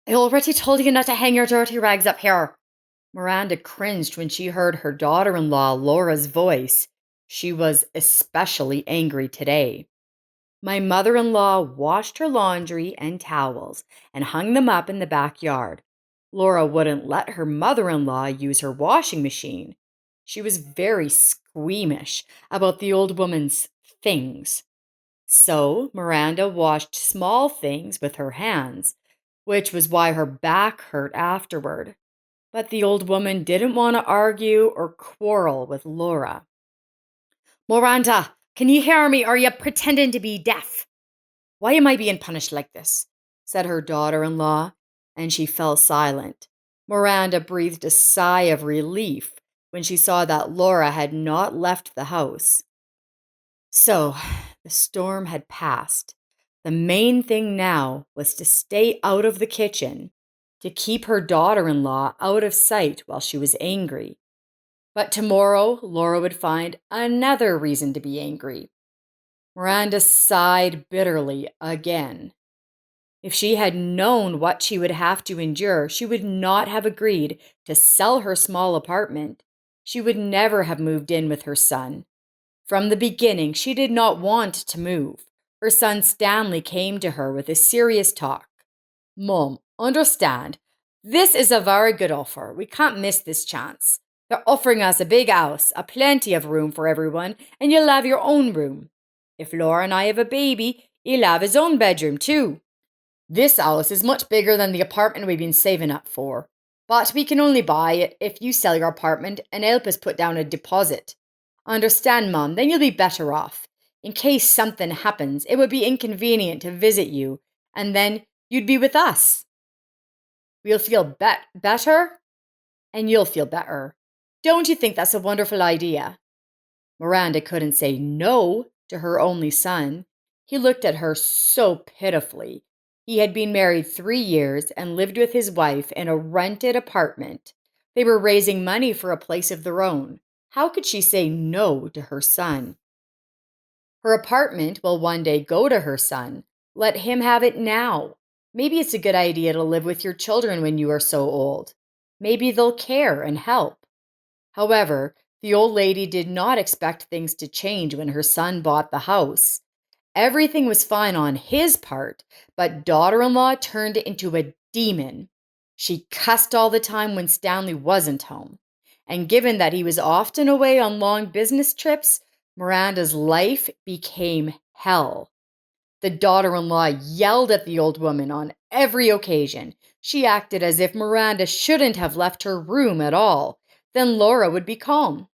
I already told you not to hang your dirty rags up here. Miranda cringed when she heard her daughter in law, Laura's voice. She was especially angry today. My mother in law washed her laundry and towels and hung them up in the backyard. Laura wouldn't let her mother in law use her washing machine. She was very squeamish about the old woman's things. So Miranda washed small things with her hands, which was why her back hurt afterward. But the old woman didn't want to argue or quarrel with Laura. Miranda, can you hear me? Or are you pretending to be deaf? Why am I being punished like this? Said her daughter in law, and she fell silent. Miranda breathed a sigh of relief when she saw that Laura had not left the house. So, the storm had passed. The main thing now was to stay out of the kitchen, to keep her daughter in law out of sight while she was angry. But tomorrow, Laura would find another reason to be angry. Miranda sighed bitterly again. If she had known what she would have to endure, she would not have agreed to sell her small apartment. She would never have moved in with her son. From the beginning, she did not want to move. Her son Stanley came to her with a serious talk. Mom, understand, this is a very good offer. We can't miss this chance. They're offering us a big house, a plenty of room for everyone, and you'll have your own room. If Laura and I have a baby, he'll have his own bedroom too. This house is much bigger than the apartment we've been saving up for. But we can only buy it if you sell your apartment and help us put down a deposit. Understand, Mum, then you'll be better off. In case something happens, it would be inconvenient to visit you, and then you'd be with us. We'll feel better, and you'll feel better. Don't you think that's a wonderful idea? Miranda couldn't say no to her only son. He looked at her so pitifully. He had been married 3 years and lived with his wife in a rented apartment. They were raising money for a place of their own. How could she say no to her son? Her apartment will one day go to her son. Let him have it now. Maybe it's a good idea to live with your children when you are so old. Maybe they'll care and help. However, the old lady did not expect things to change when her son bought the house. Everything was fine on his part, but daughter-in-law turned into a demon. She cussed all the time when Stanley wasn't home. And given that he was often away on long business trips, Miranda's life became hell. The daughter-in-law yelled at the old woman on every occasion. She acted as if Miranda shouldn't have left her room at all. Then Laura would be calm.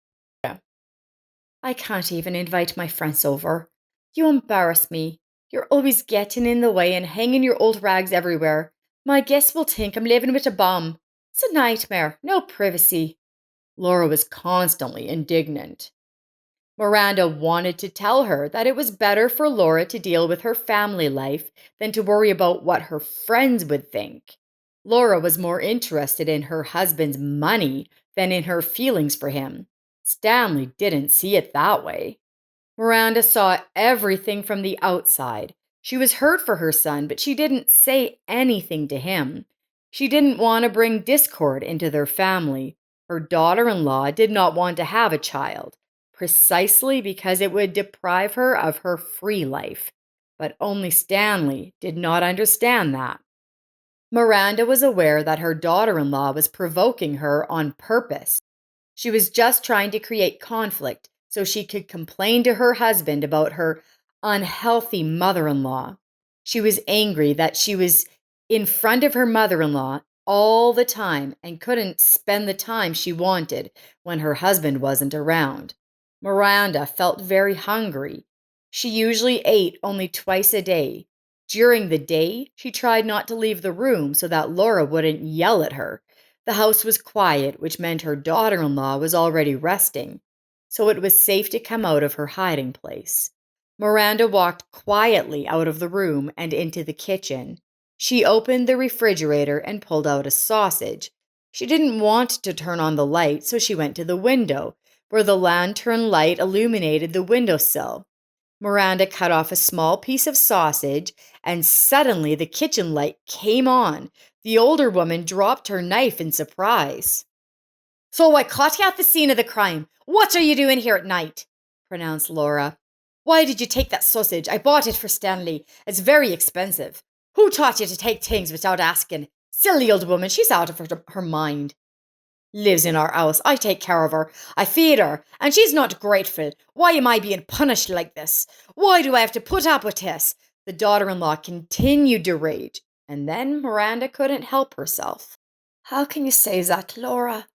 I can't even invite my friends over. You embarrass me. You're always getting in the way and hanging your old rags everywhere. My guests will think I'm living with a bum. It's a nightmare. No privacy. Laura was constantly indignant. Miranda wanted to tell her that it was better for Laura to deal with her family life than to worry about what her friends would think. Laura was more interested in her husband's money than in her feelings for him. Stanley didn't see it that way. Miranda saw everything from the outside. She was hurt for her son, but she didn't say anything to him. She didn't want to bring discord into their family. Her daughter-in-law did not want to have a child, precisely because it would deprive her of her free life. But only Stanley did not understand that. Miranda was aware that her daughter-in-law was provoking her on purpose. She was just trying to create conflict so she could complain to her husband about her unhealthy mother-in-law. She was angry that she was in front of her mother-in-law all the time and couldn't spend the time she wanted when her husband wasn't around. Miranda felt very hungry. She usually ate only twice a day. During the day, she tried not to leave the room so that Laura wouldn't yell at her. The house was quiet, which meant her daughter-in-law was already resting, so it was safe to come out of her hiding place. Miranda walked quietly out of the room and into the kitchen. She opened the refrigerator and pulled out a sausage. She didn't want to turn on the light, so she went to the window, where the lantern light illuminated the windowsill. Miranda cut off a small piece of sausage, and suddenly the kitchen light came on. The older woman dropped her knife in surprise. So I caught you at the scene of the crime. What are you doing here at night? Pronounced Laura. Why did you take that sausage? I bought it for Stanley. It's very expensive. Who taught you to take things without asking? Silly old woman, she's out of her mind. Lives in our house. I take care of her. I feed her, and she's not grateful. Why am I being punished like this? Why do I have to put up with this? The daughter-in-law continued to rage, and then Miranda couldn't help herself. How can you say that, Laura?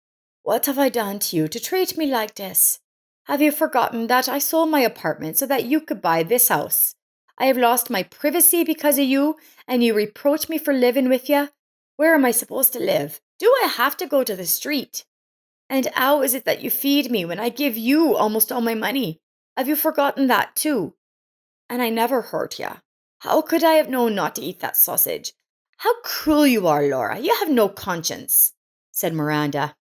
What have I done to you to treat me like this? Have you forgotten that I sold my apartment so that you could buy this house? I have lost my privacy because of you, and you reproach me for living with you? Where am I supposed to live? Do I have to go to the street? And how is it that you feed me when I give you almost all my money? Have you forgotten that too? And I never hurt you. How could I have known not to eat that sausage? How cruel you are, Laura. You have no conscience, said Miranda.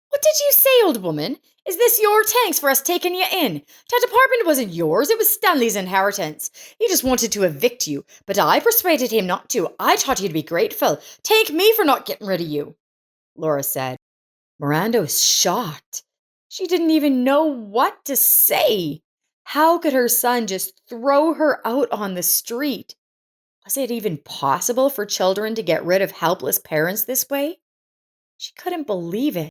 What did you say, old woman? Is this your thanks for us taking you in? That apartment wasn't yours, it was Stanley's inheritance. He just wanted to evict you, but I persuaded him not to. I thought you'd be grateful. Thank me for not getting rid of you, Laura said. Miranda was shocked. She didn't even know what to say. How could her son just throw her out on the street? Was it even possible for children to get rid of helpless parents this way? She couldn't believe it.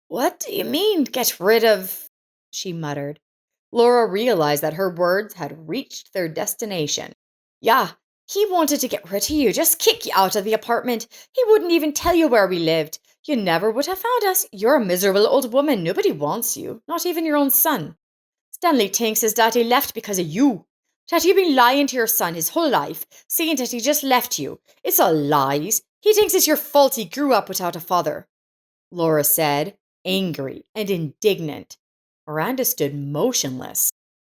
What do you mean, get rid of? She muttered. Laura realized that her words had reached their destination. Yeah, he wanted to get rid of you, just kick you out of the apartment. He wouldn't even tell you where we lived. You never would have found us. You're a miserable old woman. Nobody wants you, not even your own son. Stanley thinks his daddy left because of you. That you've been lying to your son his whole life, saying that he just left you. It's all lies. He thinks it's your fault he grew up without a father, Laura said, angry and indignant. Miranda stood motionless.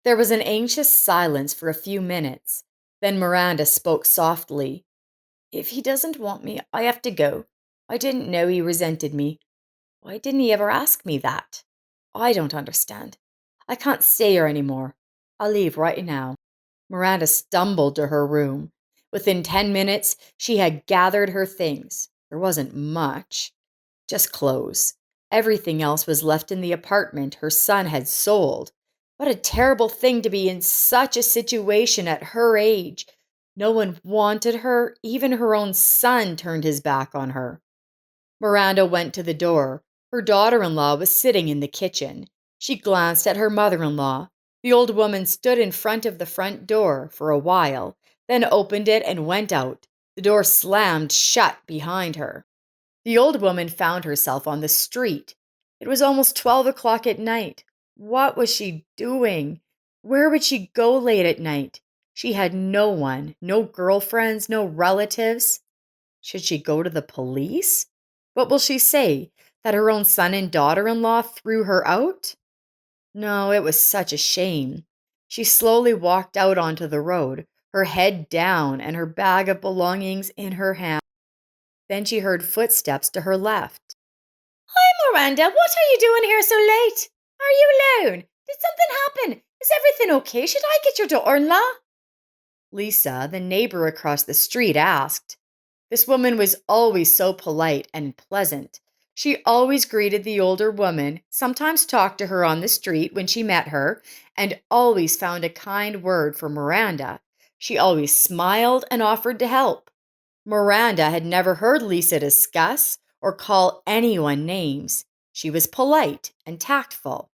There was an anxious silence for a few minutes. Then Miranda spoke softly. If he doesn't want me, I have to go. I didn't know he resented me. Why didn't he ever ask me that? I don't understand. I can't stay here anymore. I'll leave right now. Miranda stumbled to her room. Within 10 minutes, she had gathered her things. There wasn't much, just clothes. Everything else was left in the apartment her son had sold. What a terrible thing to be in such a situation at her age. No one wanted her. Even her own son turned his back on her. Miranda went to the door. Her daughter-in-law was sitting in the kitchen. She glanced at her mother-in-law. The old woman stood in front of the front door for a while, then opened it and went out. The door slammed shut behind her. The old woman found herself on the street. It was almost 12 o'clock at night. What was she doing? Where would she go late at night? She had no one, no girlfriends, no relatives. Should she go to the police? What will she say? That her own son and daughter-in-law threw her out? No, it was such a shame. She slowly walked out onto the road, her head down and her bag of belongings in her hand. Then she heard footsteps to her left. Hi, Miranda. What are you doing here so late? Are you alone? Did something happen? Is everything okay? Should I get your daughter-in-law? Lisa, the neighbor across the street, asked. This woman was always so polite and pleasant. She always greeted the older woman, sometimes talked to her on the street when she met her, and always found a kind word for Miranda. She always smiled and offered to help. Miranda had never heard Lisa discuss or call anyone names. She was polite and tactful.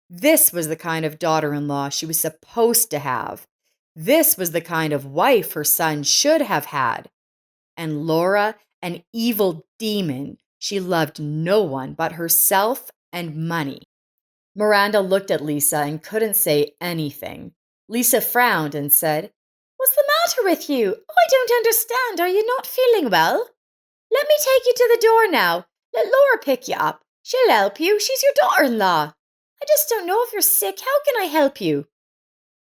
This was the kind of daughter-in-law she was supposed to have. This was the kind of wife her son should have had. And Laura, an evil demon, she loved no one but herself and money. Miranda looked at Lisa and couldn't say anything. Lisa frowned and said, What's the matter with you? Oh, I don't understand. Are you not feeling well? Let me take you to the door now. Let Laura pick you up. She'll help you. She's your daughter-in-law. I just don't know if you're sick. How can I help you?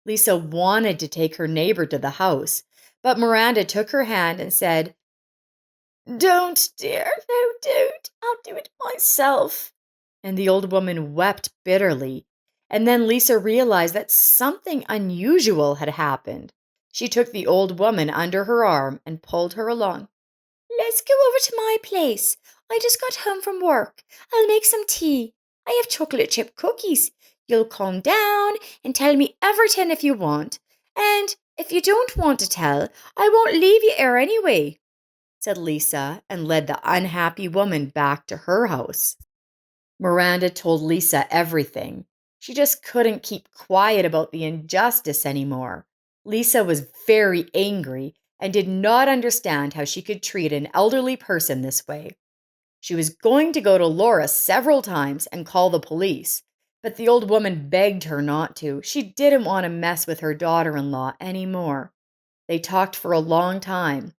Lisa wanted to take her neighbor to the house, but Miranda took her hand and said, Don't, dear. No, don't. I'll do it myself. And the old woman wept bitterly. And then Lisa realized that something unusual had happened. She took the old woman under her arm and pulled her along. Let's go over to my place. I just got home from work. I'll make some tea. I have chocolate chip cookies. You'll calm down and tell me everything if you want. And if you don't want to tell, I won't leave you here anyway, said Lisa and led the unhappy woman back to her house. Miranda told Lisa everything. She just couldn't keep quiet about the injustice anymore. Lisa was very angry and did not understand how she could treat an elderly person this way. She was going to go to Laura several times and call the police, but the old woman begged her not to. She didn't want to mess with her daughter-in-law anymore. They talked for a long time.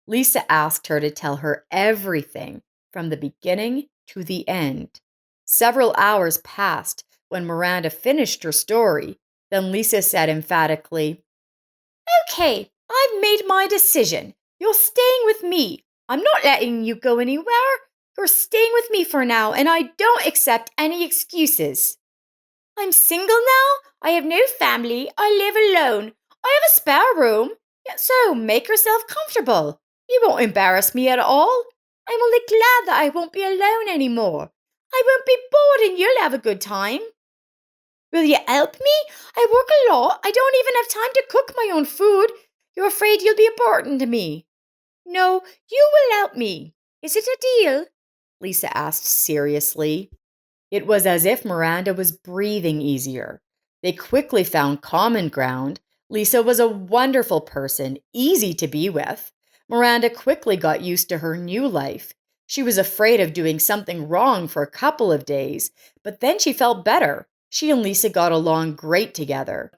Lisa asked her to tell her everything from the beginning to the end. Several hours passed when Miranda finished her story. Then Lisa said emphatically, Okay, I've made my decision. You're staying with me. I'm not letting you go anywhere. You're staying with me for now, and I don't accept any excuses. I'm single now. I have no family. I live alone. I have a spare room. So make yourself comfortable. You won't embarrass me at all. I'm only glad that I won't be alone anymore. I won't be bored and you'll have a good time. Will you help me? I work a lot. I don't even have time to cook my own food. You're afraid you'll be a burden to me. No, you will help me. Is it a deal? Lisa asked seriously. It was as if Miranda was breathing easier. They quickly found common ground. Lisa was a wonderful person, easy to be with. Miranda quickly got used to her new life. She was afraid of doing something wrong for a couple of days, but then she felt better. She and Lisa got along great together.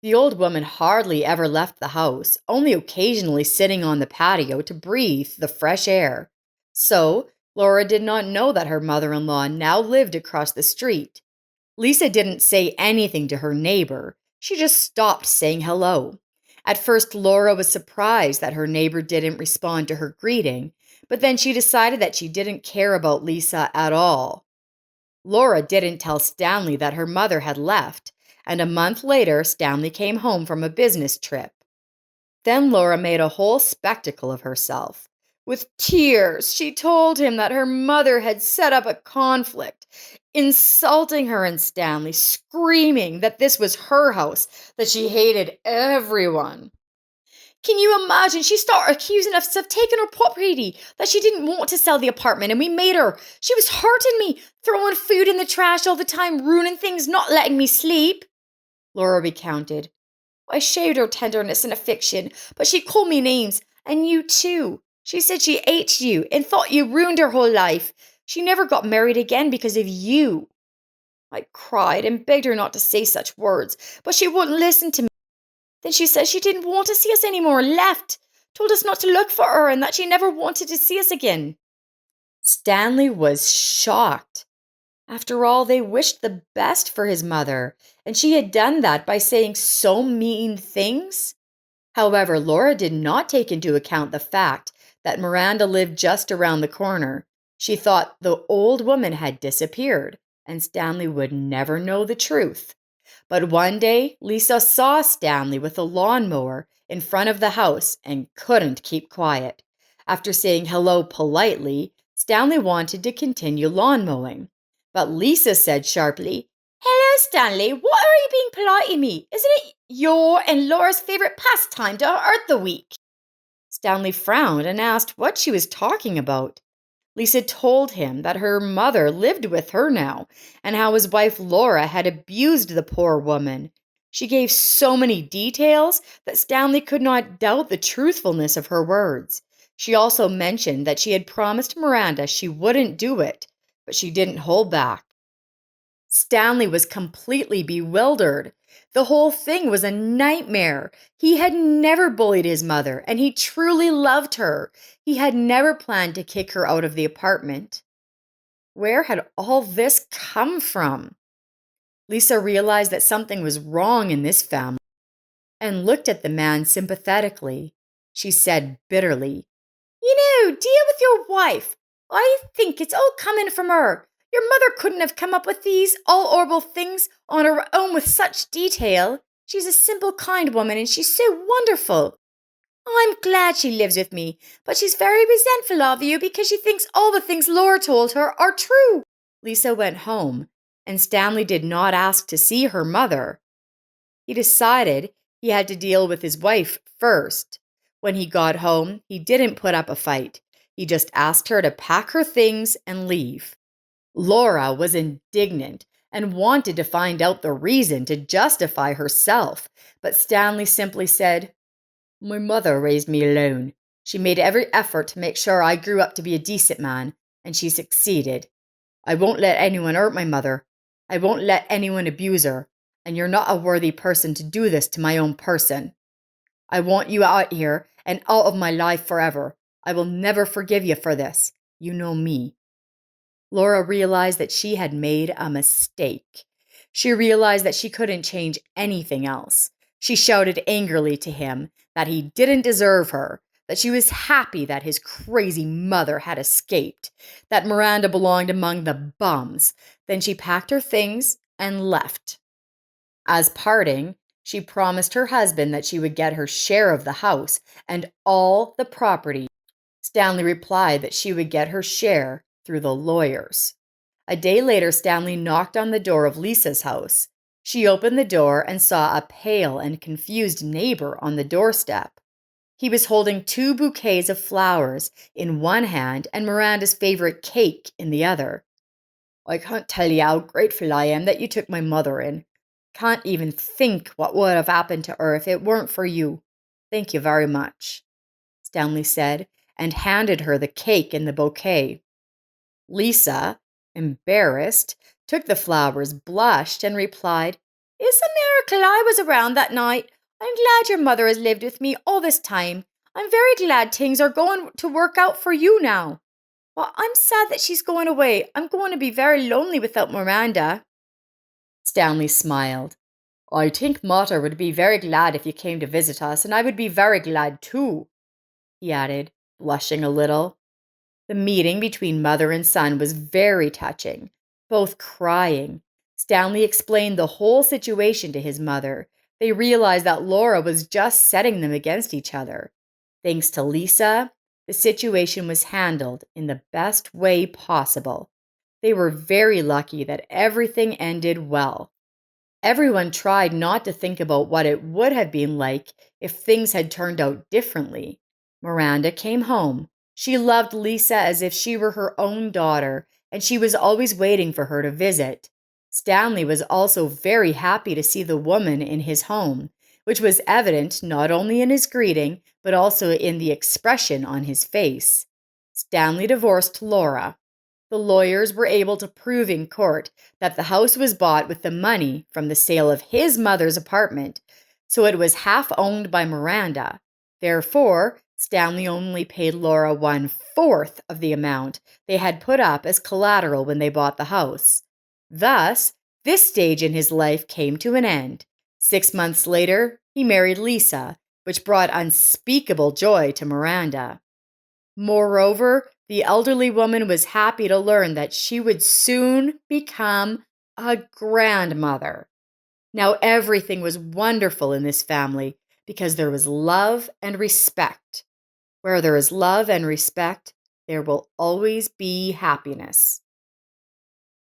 The old woman hardly ever left the house, only occasionally sitting on the patio to breathe the fresh air. So, Laura did not know that her mother-in-law now lived across the street. Lisa didn't say anything to her neighbor. She just stopped saying hello. At first, Laura was surprised that her neighbor didn't respond to her greeting, but then she decided that she didn't care about Lisa at all. Laura didn't tell Stanley that her mother had left, and a month later, Stanley came home from a business trip. Then Laura made a whole spectacle of herself. With tears, she told him that her mother had set up a conflict, insulting her and Stanley, screaming that this was her house, that she hated everyone. Can you imagine? She started accusing us of taking her property, that she didn't want to sell the apartment and we made her. She was hurting me, throwing food in the trash all the time, ruining things, not letting me sleep. Laura recounted. I showed her tenderness and affection, but she called me names, and you too. She said she hated you and thought you ruined her whole life. She never got married again because of you. I cried and begged her not to say such words, but she wouldn't listen to me. Then she said she didn't want to see us anymore and left, told us not to look for her and that she never wanted to see us again. Stanley was shocked. After all, they wished the best for his mother, and she had done that by saying so mean things. However, Laura did not take into account the fact that Miranda lived just around the corner. She thought the old woman had disappeared, and Stanley would never know the truth. But one day, Lisa saw Stanley with a lawnmower in front of the house and couldn't keep quiet. After saying hello politely, Stanley wanted to continue lawn mowing. But Lisa said sharply, Hello, Stanley, what are you being polite to me? Isn't it your and Laura's favorite pastime to hurt the weak? Stanley frowned and asked what she was talking about. Lisa told him that her mother lived with her now and how his wife Laura had abused the poor woman. She gave so many details that Stanley could not doubt the truthfulness of her words. She also mentioned that she had promised Miranda she wouldn't do it, but she didn't hold back. Stanley was completely bewildered. The whole thing was a nightmare. He had never bullied his mother, and he truly loved her. He had never planned to kick her out of the apartment. Where had all this come from? Lisa realized that something was wrong in this family and looked at the man sympathetically. She said bitterly, deal with your wife. I think it's all coming from her. Your mother couldn't have come up with these all horrible things on her own with such detail. She's a simple, kind woman, and she's so wonderful. I'm glad she lives with me, but she's very resentful of you because she thinks all the things Laura told her are true. Lisa went home, and Stanley did not ask to see her mother. He decided he had to deal with his wife first. When he got home, he didn't put up a fight. He just asked her to pack her things and leave. Laura was indignant and wanted to find out the reason to justify herself, but Stanley simply said, "My mother raised me alone. She made every effort to make sure I grew up to be a decent man, and she succeeded. I won't let anyone hurt my mother. I won't let anyone abuse her, and you're not a worthy person to do this to my own person. I want you out here and out of my life forever. I will never forgive you for this. You know me." Laura realized that she had made a mistake. She realized that she couldn't change anything else. She shouted angrily to him that he didn't deserve her, that she was happy that his crazy mother had escaped, that Miranda belonged among the bums. Then she packed her things and left. As parting, she promised her husband that she would get her share of the house and all the property. Stanley replied that she would get her share through the lawyers. A day later, Stanley knocked on the door of Lisa's house. She opened the door and saw a pale and confused neighbor on the doorstep. He was holding 2 bouquets of flowers in one hand and Miranda's favorite cake in the other. "I can't tell you how grateful I am that you took my mother in. Can't even think what would have happened to her if it weren't for you. Thank you very much," Stanley said, and handed her the cake and the bouquet. Lisa, embarrassed, took the flowers, blushed, and replied, "It's a miracle I was around that night. I'm glad your mother has lived with me all this time. I'm very glad things are going to work out for you now. But I'm sad that she's going away. I'm going to be very lonely without Miranda." Stanley smiled. "I think Mother would be very glad if you came to visit us, and I would be very glad too," he added, blushing a little. The meeting between mother and son was very touching, both crying. Stanley explained the whole situation to his mother. They realized that Laura was just setting them against each other. Thanks to Lisa, the situation was handled in the best way possible. They were very lucky that everything ended well. Everyone tried not to think about what it would have been like if things had turned out differently. Miranda came home. She loved Lisa as if she were her own daughter, and she was always waiting for her to visit. Stanley was also very happy to see the woman in his home, which was evident not only in his greeting, but also in the expression on his face. Stanley divorced Laura. The lawyers were able to prove in court that the house was bought with the money from the sale of his mother's apartment, so it was half owned by Miranda. Therefore, Stanley only paid Laura 1/4 of the amount they had put up as collateral when they bought the house. Thus, this stage in his life came to an end. 6 months later, he married Lisa, which brought unspeakable joy to Miranda. Moreover, the elderly woman was happy to learn that she would soon become a grandmother. Now everything was wonderful in this family because there was love and respect. Where there is love and respect, there will always be happiness.